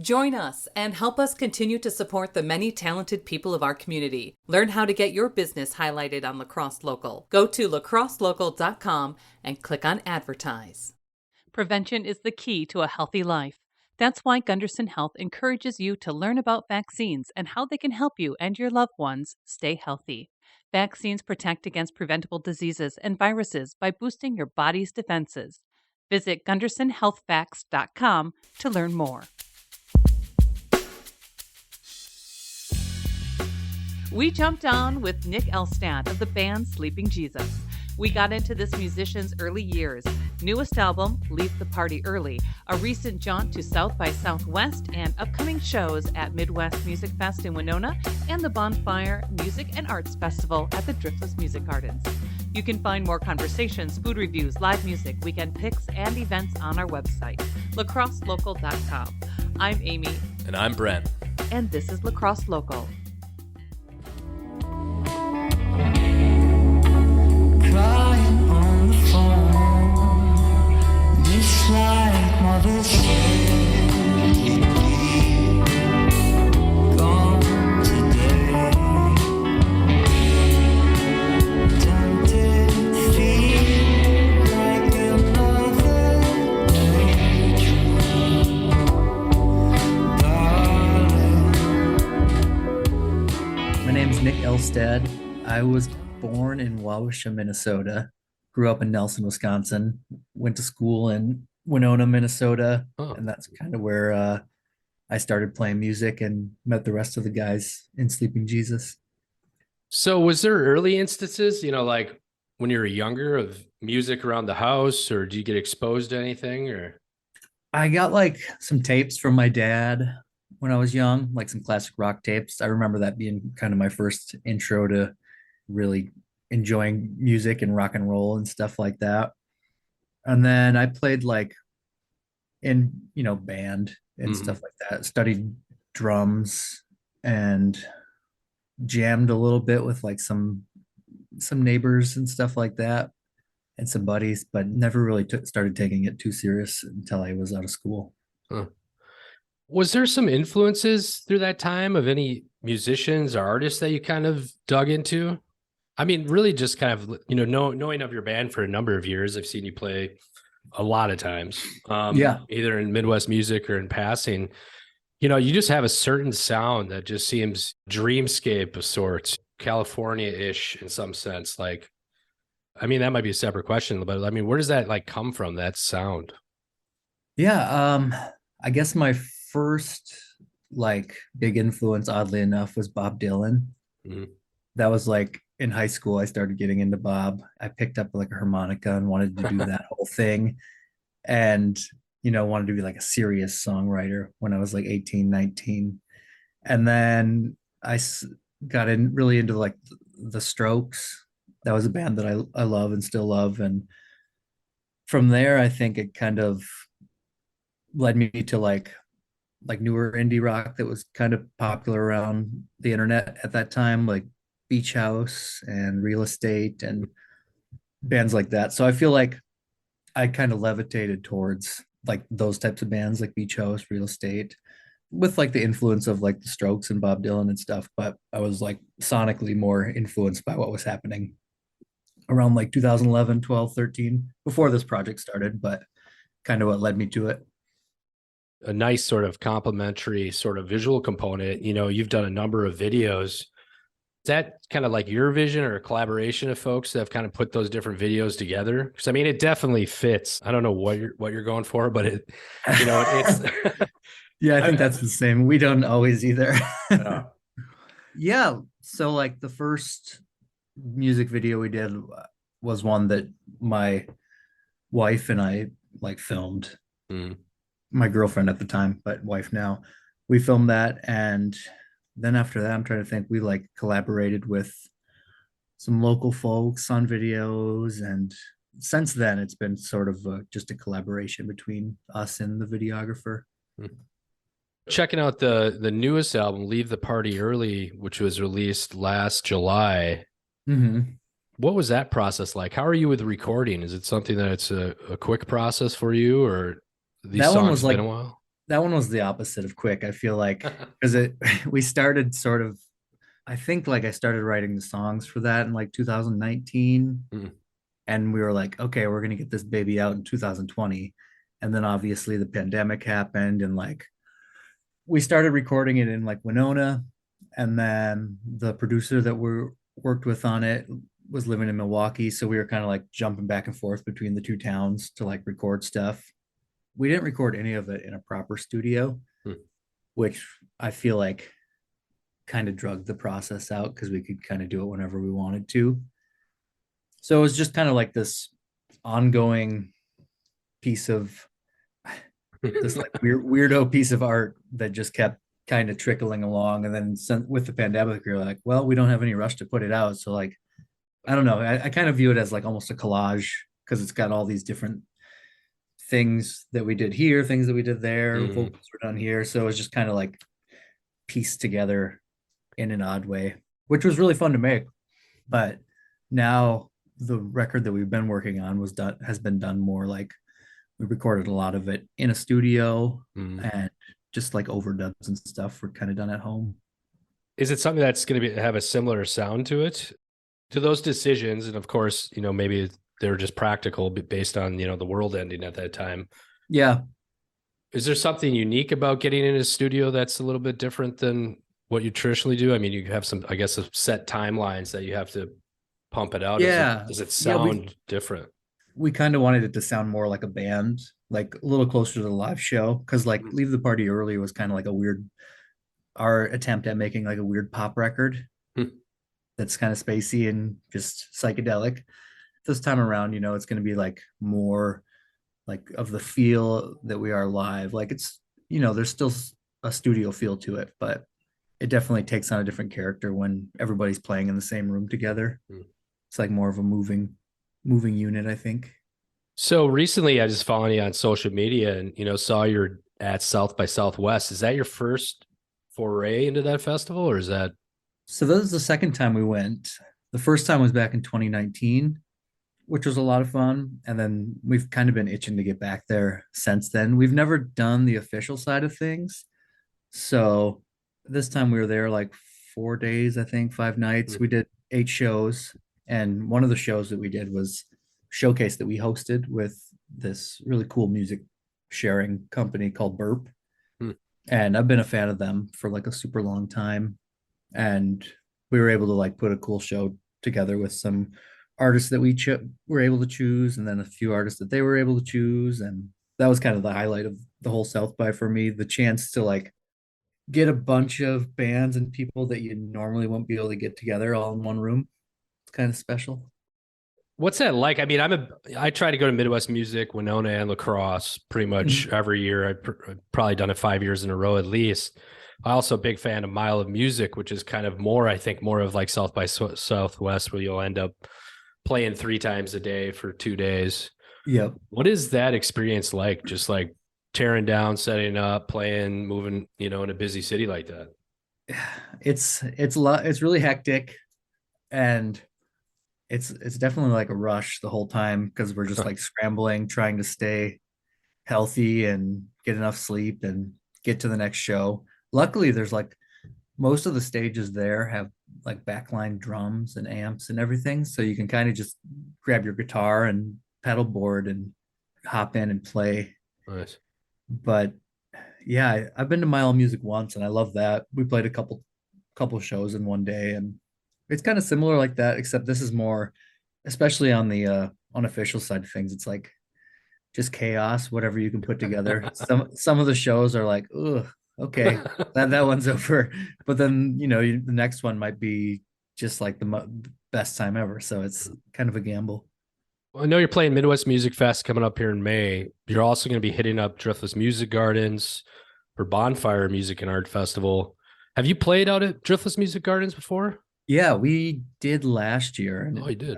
Join us and help us continue to support the many talented people of our community. Learn how to get your business highlighted on Lacrosse Local. Go to lacrosselocal.com and click on Advertise. Prevention is the key to a healthy life. That's why Gunderson Health encourages you to learn about vaccines and how they can help you and your loved ones stay healthy. Vaccines protect against preventable diseases and viruses by boosting your body's defenses. Visit GundersonHealthVax.com to learn more. We jumped on with Nick Elstad of the band Sleeping Jesus. We got into this musician's early years, newest album, Leave the Party Early, a recent jaunt to South by Southwest, and upcoming shows at Midwest Music Fest in Winona and the Bonfire Music and Arts Festival at the Driftless Music Gardens. You can find more conversations, food reviews, live music, weekend picks, and events on our website, lacrosselocal.com. I'm Amy. And I'm Brent. And this is Lacrosse Local. Crying on the phone, it's like mother said, gone today, tempted to feel like another daydream, darling. My name's Nick Elstad. I was born in Wawasha, Minnesota, grew up in Nelson, Wisconsin, went to school in Winona, Minnesota, and that's kind of where I started playing music and met the rest of the guys in Sleeping Jesus. So was there early instances, like when you were younger, of music around the house, or do you get exposed to anything? Or I got like some tapes from my dad when I was young, like some classic rock tapes. I remember that being kind of my first intro to really enjoying music and rock and roll and stuff like that. And then I played like in, band and stuff like that, studied drums and jammed a little bit with like some neighbors and stuff like that and some buddies, but never really started taking it too serious until I was out of school. Huh. Was there some influences through that time of any musicians or artists that you kind of dug into? I mean, really just kind of, knowing of your band for a number of years. I've seen you play a lot of times, either in Midwest music or in passing. You just have a certain sound that just seems dreamscape of sorts, California-ish in some sense. Like, I mean, that might be a separate question, but I mean, where does that like come from, that sound? Yeah, I guess my first like big influence, oddly enough, was Bob Dylan. Mm-hmm. That was like in high school. I started getting into Bob. I picked up like a harmonica and wanted to do that whole thing, and wanted to be like a serious songwriter when I was like 18, 19. And then I got really into like the Strokes. That was a band that I love and still love, and from there I think it kind of led me to like newer indie rock that was kind of popular around the internet at that time, like Beach House and Real Estate and bands like that. So I feel like I kind of levitated towards like those types of bands like Beach House, Real Estate, with like the influence of like the Strokes and Bob Dylan and stuff. But I was like sonically more influenced by what was happening around like 2011, 12, 13, before this project started, but kind of what led me to it. A nice sort of complementary sort of visual component. You've done a number of videos. Is that kind of like your vision or a collaboration of folks that have kind of put those different videos together? Because I mean, it definitely fits. I don't know what you're going for, but it's yeah, I think that's the same. We don't always either. Yeah. So like the first music video we did was one that my wife and I like filmed. My girlfriend at the time, but wife now. We filmed that, and then after that, I'm trying to think, we like collaborated with some local folks on videos, and since then it's been sort of just a collaboration between us and the videographer. Checking out the newest album, Leave the Party Early, which was released last July. What was that process like? How are you with recording? Is it something that it's a quick process for you, or these That one songs was been like a while? that one was the opposite of quick. I feel like because it we started sort of, I think like I started writing the songs for that in like 2019, Mm. and we were like, okay, we're gonna get this baby out in 2020, and then obviously the pandemic happened, and like we started recording it in like Winona, and then the producer that we worked with on it was living in Milwaukee, so we were kind of like jumping back and forth between the two towns to like record stuff. We didn't record any of it in a proper studio, Hmm. which I feel like kind of drugged the process out because we could kind of do it whenever we wanted to. So it was just kind of like this ongoing piece of this like weirdo piece of art that just kept kind of trickling along. And then with the pandemic, you're like, well, we don't have any rush to put it out. So like, I don't know. I kind of view it as like almost a collage because it's got all these different things that we did here, things that we did there, Mhm. vocals were done here. So it was just kind of like pieced together in an odd way, which was really fun to make. But now the record that we've been working on has been done more like we recorded a lot of it in a studio, Mm. and just like overdubs and stuff were kind of done at home. Is it something that's going to have a similar sound to it? To those decisions, and of course, maybe they're just practical based on, the world ending at that time. Yeah. Is there something unique about getting in a studio that's a little bit different than what you traditionally do? I mean, you have some, I guess, set timelines that you have to pump it out. Yeah. Does it Yeah. sound different? We kind of wanted it to sound more like a band, like a little closer to the live show. Cause like Mhm. Leave the Party Early was kind of like our attempt at making like a weird pop record Hmm. that's kind of spacey and just psychedelic. This time around, it's going to be like more like of the feel that we are live. Like there's still a studio feel to it, but it definitely takes on a different character when everybody's playing in the same room together. Hmm. It's like more of a moving unit, I think. So recently, I just followed you on social media and, saw you're at South by Southwest. Is that your first foray into that festival, or is that? So this is the second time we went. The first time was back in 2019, which was a lot of fun. And then we've kind of been itching to get back there since then. We've never done the official side of things. So this time we were there like 4 days, I think, 5 nights. We did 8 shows. And one of the shows that we did was showcase that we hosted with this really cool music sharing company called Burp. Hmm. And I've been a fan of them for like a super long time. And we were able to like put a cool show together with some artists that were able to choose, and then a few artists that they were able to choose. And that was kind of the highlight of the whole South by for me, the chance to like get a bunch of bands and people that you normally won't be able to get together all in one room. It's kind of special. What's that like? I mean, I try to go to Midwest Music, Winona, and La Crosse pretty much Mhm. every year. I've probably done it 5 years in a row at least. I also a big fan of Mile of Music, which is kind of more, I think, more of like South by Southwest, where you'll end up playing 3 times a day for 2 days. Yep. What is that experience like? Just like tearing down, setting up, playing, moving, in a busy city like that. It's a lot. It's really hectic, and it's definitely like a rush the whole time because we're just like scrambling, trying to stay healthy and get enough sleep and get to the next show. Luckily, there's like most of the stages there have like backline drums and amps and everything. So you can kind of just grab your guitar and pedal board and hop in and play. Nice. But yeah, I've been to Mile Music once and I love that. We played a couple shows in one day, and it's kind of similar like that, except this is more, especially on the unofficial side of things, it's like just chaos, whatever you can put together. Some of the shows are like, ugh, okay, that one's over. But then, the next one might be just like the best time ever. So it's kind of a gamble. Well, I know you're playing Midwest Music Fest coming up here in May. You're also going to be hitting up Driftless Music Gardens for Bonfire Music and Art Festival. Have you played out at Driftless Music Gardens before? Yeah, we did last year, and Oh, you did.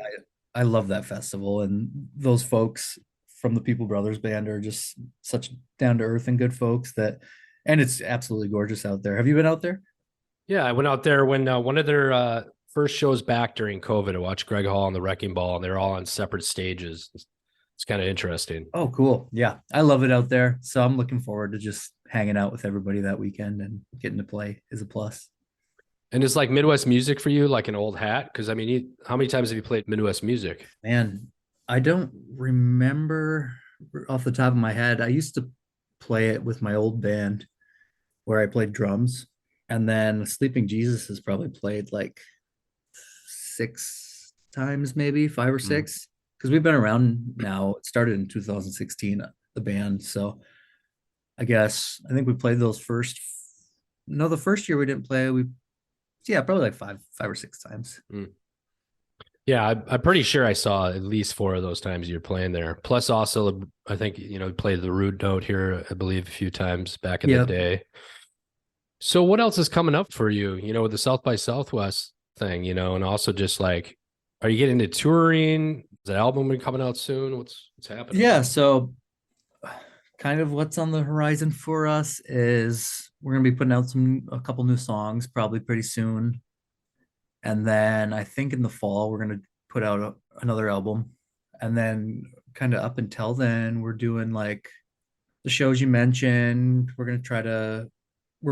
I love that festival, and those folks from the People Brothers band are just such down to earth and good folks and it's absolutely gorgeous out there. Have you been out there? Yeah, I went out there when one of their first shows back during COVID. I watched Greg Hall and the Wrecking Ball, and they're all on separate stages. It's kind of interesting. Oh, cool. Yeah, I love it out there. So I'm looking forward to just hanging out with everybody that weekend and getting to play is a plus. And is like Midwest music for you like an old hat? Because I mean, how many times have you played Midwest music? Man, I don't remember off the top of my head. I used to play it with my old band where I played drums. And then Sleeping Jesus has probably played like 6 times, maybe 5 or 6. Because we've been around now. It started in 2016, the band. So I think we played those first. No, the first year we didn't play. Probably like five or 6 times. Yeah, I'm pretty sure I saw at least 4 of those times you're playing there. Plus, also, I think played the Rude Note here, I believe, a few times back in the day. So, what else is coming up for you? With the South by Southwest thing, and also just like, are you getting into touring? Is the album coming out soon? What's happening? Yeah, so kind of what's on the horizon for us is we're gonna be putting out a couple new songs probably pretty soon. And then I think in the fall we're gonna put out another album. And then kind of up until then, we're doing like the shows you mentioned. We're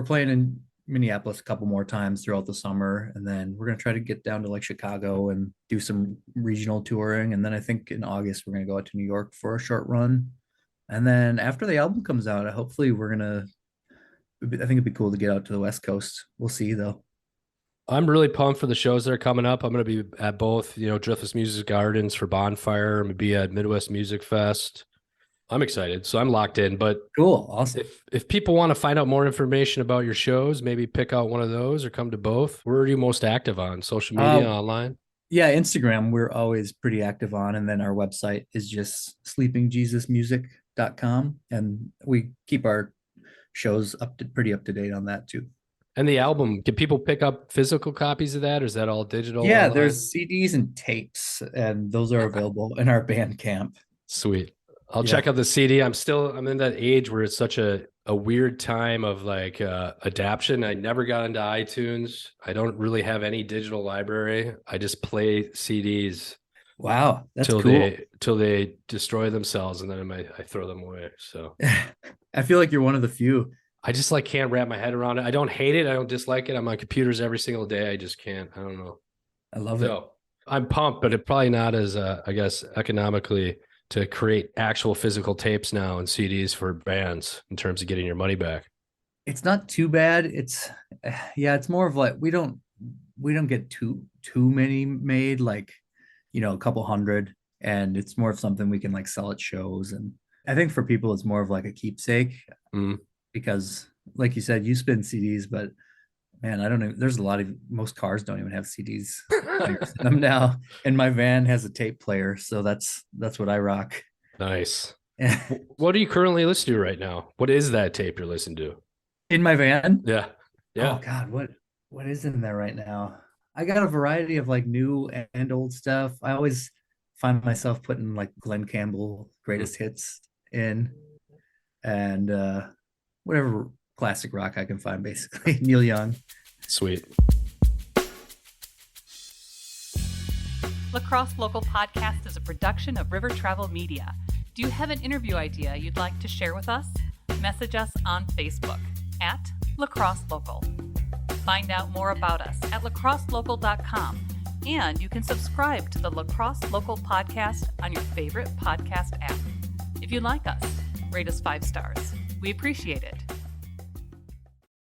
playing in Minneapolis a couple more times throughout the summer. And then we're gonna try to get down to like Chicago and do some regional touring. And then I think in August we're gonna go out to New York for a short run. And then after the album comes out, hopefully I think it'd be cool to get out to the West Coast. We'll see though. I'm really pumped for the shows that are coming up. I'm going to be at both, Driftless Music Gardens for Bonfire. I'm going to be at Midwest Music Fest. I'm excited. So I'm locked in. But cool. Awesome. If people want to find out more information about your shows, maybe pick out one of those or come to both. Where are you most active on? Social media, online? Yeah, Instagram, we're always pretty active on. And then our website is just sleepingjesusmusic.com. And we keep our shows pretty up to date on that too. And the album, can people pick up physical copies of that, or is that all digital? Yeah, online? There's CDs and tapes, and those are available in our Bandcamp. Sweet. I'll check out the CD. I'm in that age where it's such a weird time of like adaption. I never got into iTunes. I don't really have any digital library. I just play CDs. Wow, that's cool. Till they destroy themselves, and then I throw them away. So I feel like you're one of the few. I just like can't wrap my head around it. I don't hate it. I don't dislike it. I'm on computers every single day. I just can't. I don't know. I love it. I'm pumped, but it probably not as I guess economically to create actual physical tapes now and CDs for bands in terms of getting your money back. It's not too bad. It's more of like we don't get too many made, like a couple hundred, and it's more of something we can like sell at shows. And I think for people it's more of like a keepsake. Because like you said, you spin CDs, but man, I don't know. There's most cars don't even have CDs in them now. And my van has a tape player. So that's what I rock. Nice. What are you currently listening to right now? What is that tape you're listening to? In my van? Yeah. Oh God, what is in there right now? I got a variety of like new and old stuff. I always find myself putting like Glenn Campbell greatest hits in, and whatever classic rock I can find, basically. Neil Young. Sweet. La Crosse Local Podcast is a production of River Travel Media. Do you have an interview idea you'd like to share with us? Message us on Facebook at La Crosse Local. Find out more about us at lacrosselocal.com, and you can subscribe to the La Crosse Local Podcast on your favorite podcast app. If you like us, rate us 5 stars. We appreciate it.